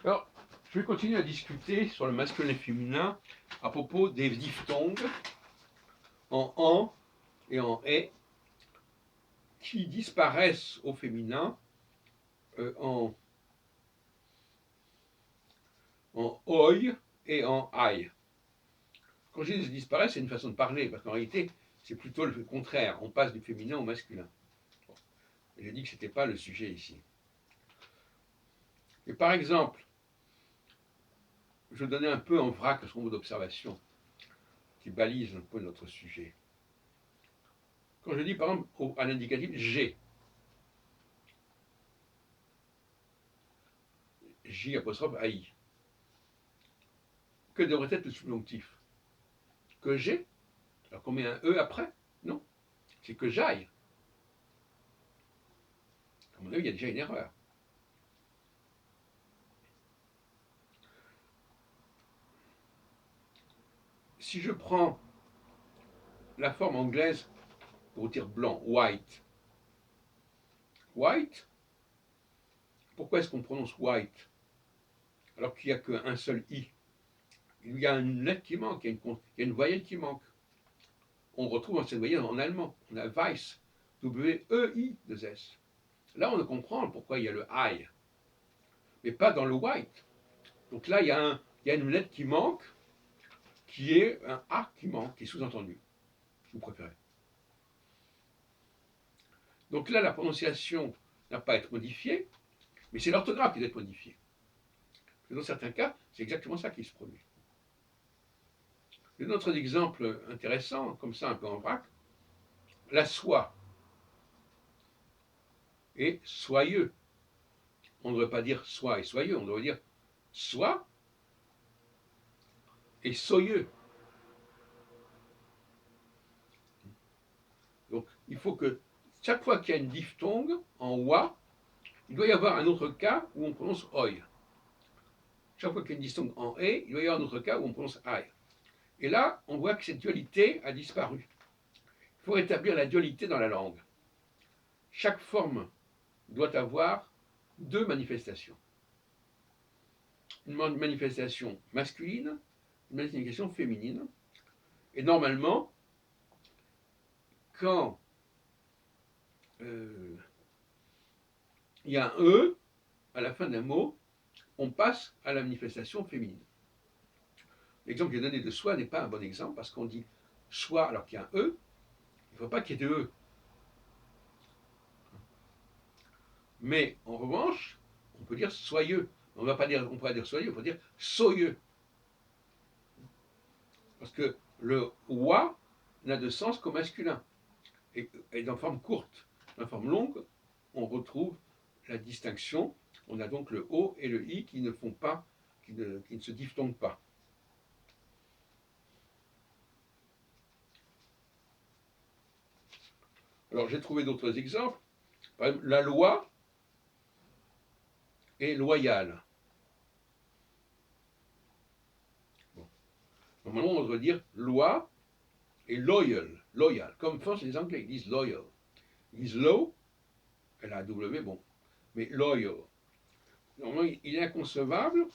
Alors, je vais continuer à discuter sur le masculin et féminin à propos des diphtongues en an et en et qui disparaissent au féminin en oi et en ai. Quand je dis disparaissent, c'est une façon de parler, parce qu'en réalité, c'est plutôt le contraire. On passe du féminin au masculin. Bon. J'ai dit que ce n'était pas le sujet ici. Et par exemple, je donnais un peu en vrac ce nombre d'observations qui balise un peu notre sujet. Quand je dis par exemple à l'indicatif G, J apostrophe AI, que devrait être le subjonctif? Que j'ai? Alors qu'on met un E après? Non, c'est que j'aille. À mon avis, il y a déjà une erreur. Si je prends la forme anglaise pour dire blanc, white, white, pourquoi est-ce qu'on prononce white alors qu'il n'y a qu'un seul I? Il y a une lettre qui manque, il y a une voyelle qui manque. On retrouve dans cette voyelle en allemand. On a Weiss, W-E-I-2-S. Là, on comprend pourquoi il y a le I, mais pas dans le white. Donc là, il y a une lettre qui manque, qui est un A qui manque, qui est sous-entendu. Vous préférez. Donc là, la prononciation n'a pas à être modifiée, mais c'est l'orthographe qui doit être modifiée. Dans certains cas, c'est exactement ça qui se produit. Un autre exemple intéressant, comme ça un peu en vrac, la soie et soyeux. On ne devrait pas dire soie et soyeux, on devrait dire soie et soyeux. Donc il faut que chaque fois qu'il y a une diphtongue en oie, il doit y avoir un autre cas où on prononce oi. Chaque fois qu'il y a une diphtongue en et, il doit y avoir un autre cas où on prononce ai. Et là, on voit que cette dualité a disparu. Il faut rétablir la dualité dans la langue. Chaque forme doit avoir deux manifestations. Une manifestation masculine, une manifestation féminine. Et normalement, quand il y a un E à la fin d'un mot, on passe à la manifestation féminine. L'exemple que j'ai donné de soi n'est pas un bon exemple parce qu'on dit soit alors qu'il y a un E, il ne faut pas qu'il y ait de E. Mais en revanche, on peut dire soyeux. On ne pourrait dire soyeux, il faut dire soyeux. Parce que le oie n'a de sens qu'au masculin. Et dans forme courte. Dans forme longue, on retrouve la distinction. On a donc le O et le I qui ne font pas, qui ne se diphtonguent pas. Alors j'ai trouvé d'autres exemples. Par exemple, la loi est loyale. Bon. Normalement, on devrait dire loi et loyal. Loyal. Comme font les Anglais, ils disent loyal. Ils disent low, elle a W, bon, mais loyal. Normalement, il est inconcevable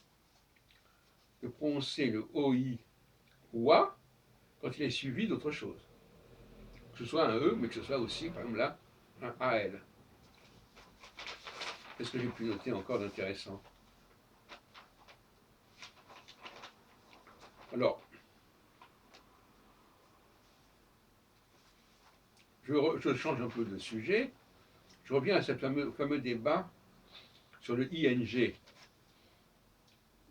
de prononcer le OI OA quand il est suivi d'autre chose. Que ce soit un E, mais que ce soit aussi, par exemple là, un AL. Qu'est-ce que j'ai pu noter encore d'intéressant? Alors, je change un peu de sujet. Je reviens à ce fameux débat sur le ING,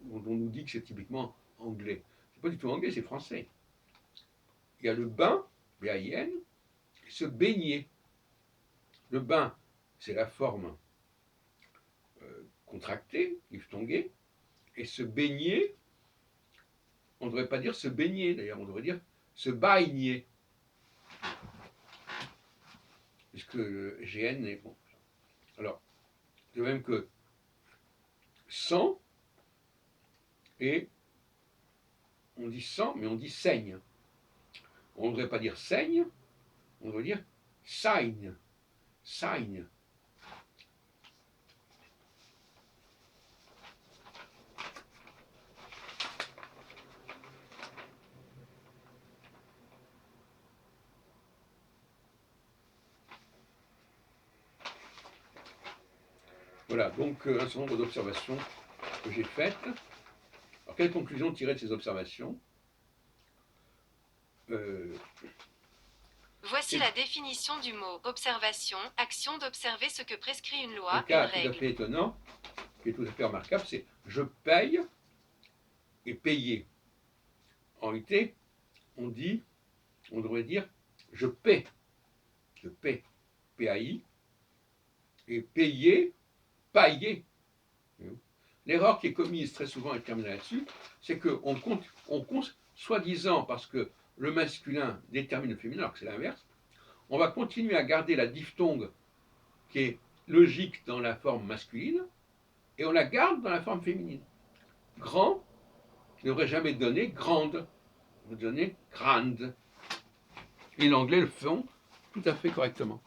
dont on nous dit que c'est typiquement anglais. C'est pas du tout anglais, c'est français. Il y a le bain, B-A-I-N, et se baigner. Le bain, c'est la forme contractée, diphtonguée, et se baigner, on ne devrait pas dire se baigner, d'ailleurs, on devrait dire se baigner. Puisque le GN est bon. Alors, de même que sang, et on dit sang, mais on dit saigne. On ne devrait pas dire saigne, on devrait dire saigne. Saigne. Voilà, donc un certain nombre d'observations que j'ai faites. Alors, quelle conclusion tirer de ces observations? Voici C'est la définition du mot observation, action d'observer ce que prescrit une un loi, une cas tout à règle. fait étonnant, qui est tout à fait remarquable, c'est je paye et payer. En réalité, on devrait dire je paie, P-A-I, et payer, pailler. L'erreur qui est commise très souvent et terminée là-dessus, c'est qu'on compte, soi-disant parce que le masculin détermine le féminin, alors que c'est l'inverse, on va continuer à garder la diphtongue qui est logique dans la forme masculine, et on la garde dans la forme féminine. Grand ne devrait jamais donner grande, on devrait donner grande. Et l'anglais le font tout à fait correctement.